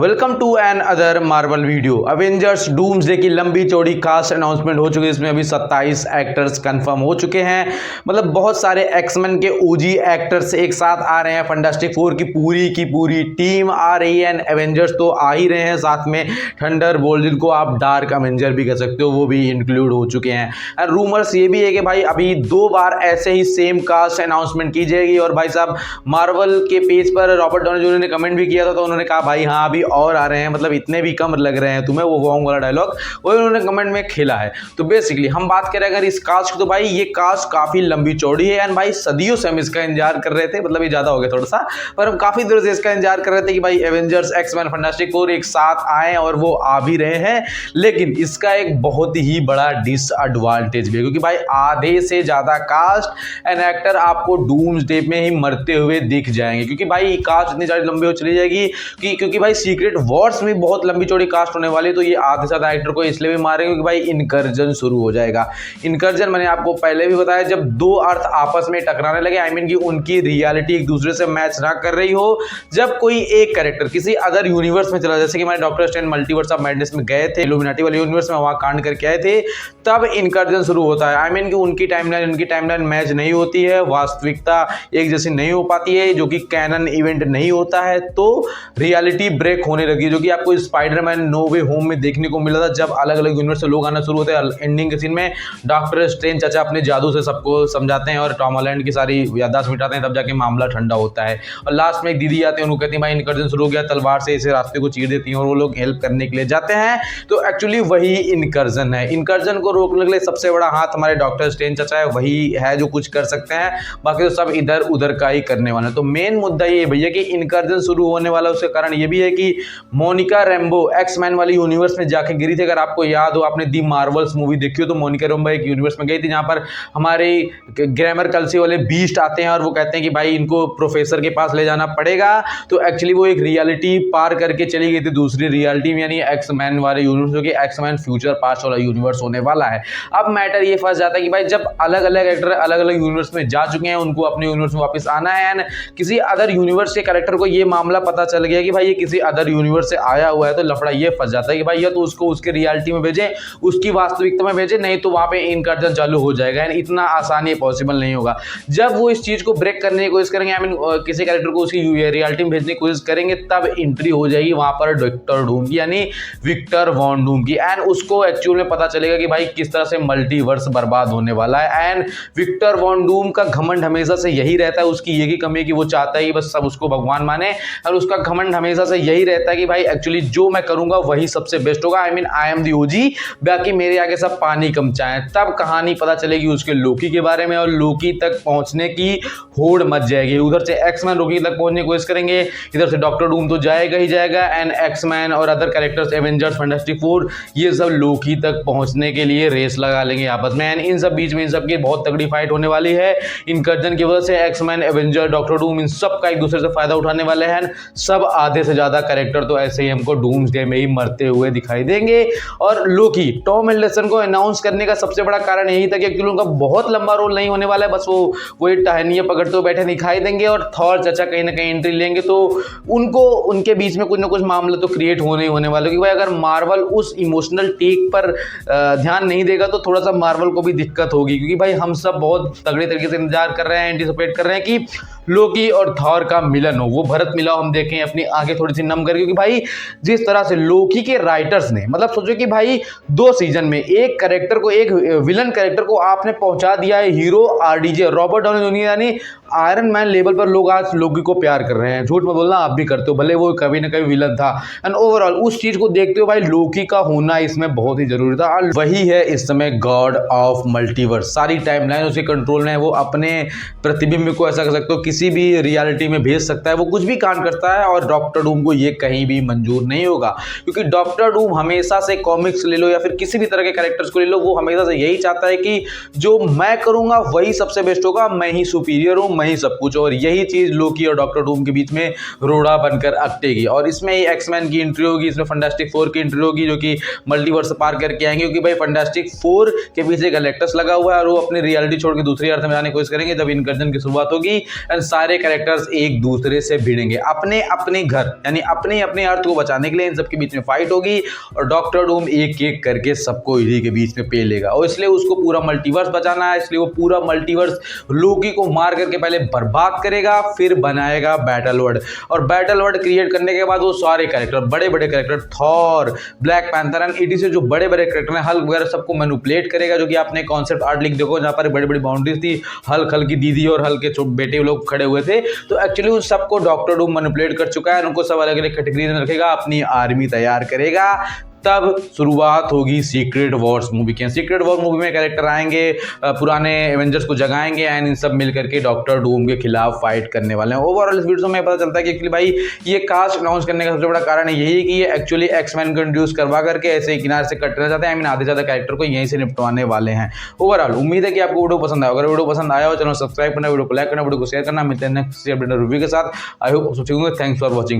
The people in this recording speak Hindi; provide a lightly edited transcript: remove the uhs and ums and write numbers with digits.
Welcome to another Marvel video. Avengers Doomsday की लंबी चौड़ी कास्ट अनाउंसमेंट हो चुकी है। इसमें अभी 27 एक्टर्स कंफर्म हो चुके हैं। मतलब बहुत सारे एक्समैन के ओजी एक्टर्स एक साथ आ रहे हैं। फंटास्टिक फोर की पूरी टीम आ रही है। एवेंजर्स तो आ ही रहे हैं, साथ में थंडर बोल्ट, जिनको आप डार्क अवेंजर भी कह सकते हो, वो भी इंक्लूड हो चुके हैं। एंड रूमर्स ये भी है कि भाई अभी 2 बार ऐसे ही सेम कास्ट अनाउंसमेंट की जाएगी। और भाई साहब मार्वल के पेज पर रॉबर्ट डाउनी जूनियर ने कमेंट भी किया था, तो उन्होंने कहा भाई हाँ अभी और आ रहे हैं, मतलब इतने भी कम लग रहे हैं तुम्हें, वो वॉन्ग वाला डायलॉग वही उन्होंने कमेंट में खेला है। तो बेसिकली हम बात करें अगर इस कास्ट की, तो भाई ये कास्ट काफी लंबी चौड़ी है। एंड भाई सदियों से हम इसका इंतजार कर रहे थे, मतलब ये ज्यादा हो गया थोड़ा सा, पर हम काफी देर से इसका इंतजार कर रहे थे कि भाई एवेंजर्स एक्समैन फंटास्टिक फोर एक साथ आए, और वो आ भी रहे हैं। लेकिन इसका एक बहुत ही बड़ा डिसएडवांटेज भी है, क्योंकि भाई आधे से ज्यादा कास्ट एंड एक्टर आपको डूम्सडे में ही मरते हुए दिख जाएंगे, क्योंकि भाई कास्ट इतनी ज्यादा लंबी हो चली जाएगी क्योंकि भाई सीक्रेट वॉर्स में बहुत लंबी चौड़ी कास्ट होने वाली है। तो ये आधे से ज्यादा एक्टर को इसलिए भी मारेंगे क्योंकि भाई इनकर्जन शुरू हो जाएगा। इनकर्जन मैंने आपको पहले भी बताया, जब 2 अर्थ आपस में टकराने लगे, आई मीन कि उनकी रियलिटी एक दूसरे से मैच ना कर रही हो, जब कोई एक कैरेक्टर किसी अदर यूनिवर्स में चला, जैसे कि हमारे doctor strange multiverse of madness में गए थे, इल्यूमिनाटी वाले यूनिवर्स में वहां कांड करके आए थे, तब इनकर्जन शुरू होता है। आई मीन कि उनकी टाइमलाइन मैच नहीं होती है, वास्तविकता एक जैसी नहीं हो पाती है, जो कि कैनन इवेंट नहीं होता है, तो रियलिटी ब्रेक होने लगी, जो कि आपको स्पाइडरमैन नो वे होम में देखने को मिला था। जब अलग अलग यूनिवर्स से लोग आना शुरू होते हैं, एंडिंग के सीन में डॉक्टर स्ट्रेंज चाचा अपने जादू से सबको समझाते हैं और टॉम हॉलैंड की सारी याददाश्त मिटाते हैं, तब जाके मामला ठंडा होता है। और लास्ट में एक दीदी आते हैं, उनको कहती है भाई इनकर्जन शुरू हो गया, तलवार से इसे रास्ते को चीर देती हैं, और वो लोग हेल्प करने के लिए जाते हैं। तो एक्चुअली वही इनकर्जन है। इनकर्जन को रोकने के लिए सबसे बड़ा हाथ हमारे डॉक्टर स्ट्रेंज चाचा है, वही है जो कुछ कर सकते हैं, बाकी तो सब इधर उधर का ही करने वाले हैं। तो मेन मुद्दा ये भैया कि इनकर्जन शुरू होने वाला, उसके कारण ये भी है कि मोनिका रैम्बो एक्समैन वाली यूनिवर्स में जाके गिरी थी। अगर आपको याद हो, आपने दी मार्वल्स मूवी देखी हो, तो मोनिका रैम्बो एक यूनिवर्स में गई थी जहां पर हमारे ग्रामर कल्सी वाले बीस्ट आते हैं और वो कहते हैं कि भाई इनको प्रोफेसर के पास ले जाना पड़ेगा। तो एक्चुअली वो एक रियलिटी पार करके चली गई थी दूसरी रियलिटी में, यानी एक्समैन वाले यूनिवर्स, जो कि एक्समैन फ्यूचर पास्ट वाला यूनिवर्स होने वाला है। अब मैटर ये फंस जाता है कि भाई जब अलग अलग एक्टर अलग अलग यूनिवर्स में जा चुके हैं, उनको अपने यूनिवर्स में वापस आना है, एंड किसी अदर यूनिवर्स के कैरेक्टर को ये मामला पता चल गया कि भाई ये किसी अदर यूनिवर्स से आया हुआ है, तो लफड़ा ये फंस जाता है कि भाई या तो उसको उसके रियलिटी में भेजें, उसकी वास्तविकता में भेजें, नहीं तो वहां पे इनकर्जन चालू हो जाएगा। एंड इतना आसान ये पॉसिबल नहीं होगा। जब वो इस चीज को ब्रेक करने की कोशिश करेंगे, आई मीन किसी कैरेक्टर को उसकी रियलिटी में भेजने की कोशिश करेंगे, तब एंट्री हो जाएगी वहां पर डॉक्टर डूम की, यानी विक्टर वॉन डूम की। एंड उसको एक्चुअल में पता चलेगा कि भाई किस तरह से मल्टीवर्स बर्बाद होने वाला है। एंड विक्टर वॉन डूम का घमंड हमेशा से यही रहता है, उसकी यही कमी है कि वो चाहता है कि बस सब उसको भगवान माने, और उसका घमंड हमेशा से यही रहता है कि भाई एक्चुअली जो मैं करूंगा वही सबसे बेस्ट होगा। I mean I am the ओजी, बाकी मेरे आगे सब पानी कम चाहें। तब कहानी पता चलेगी उसके लोकी के बारे में, और लोकी तक पहुंचने की होड़ मच जाएगी। उधर से एक्समैन लोकी तक पहुंचने की कोशिश करेंगे, इधर से डॉक्टर डूम तो जाएगा ही जाएगा, एंड एक्समैन और other characters Avengers fantastic four ये सब लोकी तक पहुंचने के लिए रेस लगा लेंगे आपस में। एंड इन सब बीच में इन सब की बहुत तगड़ी फाइट होने वाली है। इनकर्जन की वजह से एक्समैन, एवेंजर, डॉक्टर डूम, इन सब का एक दूसरे से फायदा उठाने वाले हैं। सब आधे से ज्यादा कैरेक्टर तो ऐसे ही हमको डूम्सडे में ही मरते हुए दिखाई देंगे। और लोकी टॉम हिडलस्टन को अनाउंस करने का सबसे बड़ा कारण यही था कि एक्चुअली उनका बहुत लंबा रोल नहीं होने वाला है, बस वो टहनियां पकड़ते हुए बैठे दिखाई देंगे, और थॉर चाचा कहीं ना कहीं एंट्री लेंगे, तो उनको उनके बीच में कुछ ना कुछ मामला तो क्रिएट होने वाला, क्योंकि भाई अगर मार्वल उस इमोशनल टेक पर ध्यान नहीं देगा तो थोड़ा सा मार्वल को भी दिक्कत होगी, क्योंकि भाई हम सब बहुत तगड़े तरीके से इंतजार कर रहे हैं, एंटिसिपेट कर रहे हैं कि लोकी और थॉर का मिलन हो, वो भरत मिलाओ हम देखें अपनी आंखें थोड़ी सी नम करके। क्योंकि भाई जिस तरह से लोकी के राइटर्स ने, मतलब सोचो कि भाई 2 सीजन में एक कैरेक्टर को, एक विलन कैरेक्टर को आपने पहुंचा दिया है hero RDJ Robert Downey junior, यानी आयरन मैन लेवल पर लोग आज लोकी को प्यार कर रहे हैं। झूठ में बोलना आप भी करते हो, भले वो कभी ना कभी विलन था। एंड ओवरऑल उस चीज को देखते हो भाई लोकी का होना इसमें बहुत ही जरूरी था। और वही है इस समय गॉड ऑफ मल्टीवर्स, सारी टाइमलाइन उसके कंट्रोल में है। वो अपने प्रतिबिंब को ऐसा कर सकते हो किसी भी रियलिटी में भेज सकता है, वो कुछ भी कांड करता है, और डॉक्टर डूम को ये कहीं भी मंजूर नहीं होगा, क्योंकि डॉक्टर डूम हमेशा से कॉमिक्स ले लो या फिर किसी भी तरह के कैरेक्टर्स को ले लो, वो हमेशा से यही चाहता है कि जो मैं करूंगा वही सबसे बेस्ट होगा, मैं ही सुपीरियर हूं, मैं ही सब कुछ। और यही चीज लोकी और डॉक्टर डूम के बीच में रोड़ा बनकर अटकेगी। और इसमें ही एक्समैन की एंट्री होगी, इसमें फंटास्टिक फोर की एंट्री होगी, जो कि मल्टीवर्स पार करके आएंगे, क्योंकि भाई फंटास्टिक फोर के पीछे गैलेक्टस लगा हुआ है, और वो अपनी रियलिटी छोड़ के दूसरी अर्थ में जाने की कोशिश करेंगे जब इनकर्जन की शुरुआत होगी। एंड सारे कैरेक्टर्स एक दूसरे से भिड़ेंगे, अपने अपने घर यानी अपने नहीं, अपने अर्थ को बचाने के लिए इन सबके बीच में फाइट होगी और डॉक्टर डूम एक एक करके सबको इन्हीं के बीच में पे लेगा और इसलिए उसको पूरा मल्टीवर्स बचाना है। इसलिए वो पूरा मल्टीवर्स लोकी को मार करके पहले बर्बाद करेगा, फिर बनाएगा बैटल वर्ल्ड और बैटल वर्ल्ड क्रिएट करने के बाद वो सारे कैरेक्टर, बड़े बड़े character, Thor, Black Panther and इटी से जो बड़े बड़े कैरेक्टर हैं, हल्क वगैरह, सबको मैनिपुलेट करेगा। जो कि आपने कॉन्सेप्ट आर्ट लिख देखो जहाँ पर बड़ी बड़ी बाउंड्रीज थी, हल्क की दीदी और हल्क के बेटे लोग खड़े हुए थे, तो एक्चुअली उन सबको डॉक्टर डूम मैनिपुलेट कर चुका है। उनको सब अलग अलग कैटेगरी में रखेगा, अपनी आर्मी तैयार करेगा। तब शुरुआत होगी सीक्रेट वॉर्स मूवी की। सीक्रेट वॉर मूवी में कैरेक्टर आएंगे, पुराने एवेंजर्स को जगाएंगे एंड इन सब मिल करके डॉक्टर डूम के खिलाफ फाइट करने वाले हैं। ओवरऑल इस वीडियो में पता चलता है कि एक्चुअली भाई ये कास्ट अनाउंस करने का सबसे बड़ा कारण यही है कि ये एक्चुअली एक्समैन को इंट्रोड्यूस करवा करके ऐसे ही किनारे से कट करना चाहते हैं। आधे ज़्यादा कैरेक्टर को यहीं से निपटवाने वाले हैं। ओवरऑल उम्मीद है कि आपको वीडियो पसंद आया। अगर वीडियो पसंद आया हो चैनल सब्सक्राइब करना, वीडियो को लाइक करना, वीडियो को शेयर करना। मिलते हैं नेक्स्ट अपडेट रिव्यू के साथ। I hope thanks for watching.